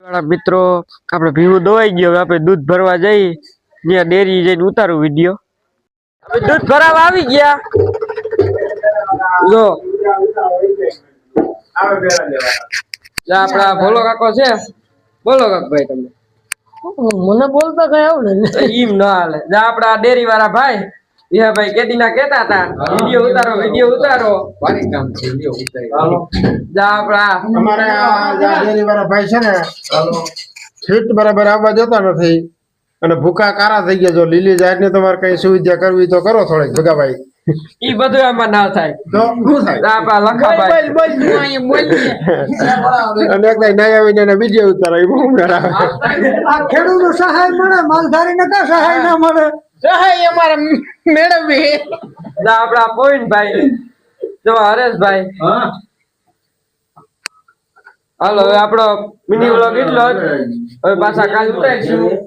મિત્રો આપણે ભીવું દોવાઈ ગયો, આપણે દૂધ ભરવા જઈ ત્યાં ડેરી જઈને ઉતારું વિડીયો. દૂધ ભરાવા આવી ગયા જો આપડા ભોલો કાકો છે. બોલો કાકભાઈ તમે. મને બોલતા કઈ આવડે ને ઈમ ના હાલે. આપડા ડેરી વાળા ભાઈ ભાઈ કેદીના કેતા હતા વિડીયો ઉતારો વારી કામ છે વિડીયો ઉતારો. આપડા અમારે આ ડેરી વાળા ભાઈ છે ને ફીટ બરાબર આવવા દેતા નથી અને ભૂખા કારા થઈ ગયા. જો લીલી જાહેર ને તમારે કઈ સુવિધા કરવી તો કરો થોડીક ભગાભાઈ. ઈ બધું આમાં ના થાય તો શું થાય? આપા લખાભાઈ અને એક ના આવીને એને વિડીયો ઉતારો બહુ કરાવે. આ ખેડૂત સહાય મળે, માલધારી ને કા સહાય ના મળે? સહાય અમારે મેળવી. આપડા પોઈન્ટ ભાઈ જો હરેશભાઈ. હાલો હવે આપણો મિની વ્લોગ એટલો જ. હવે પાછા કાલ ઉતારીશું.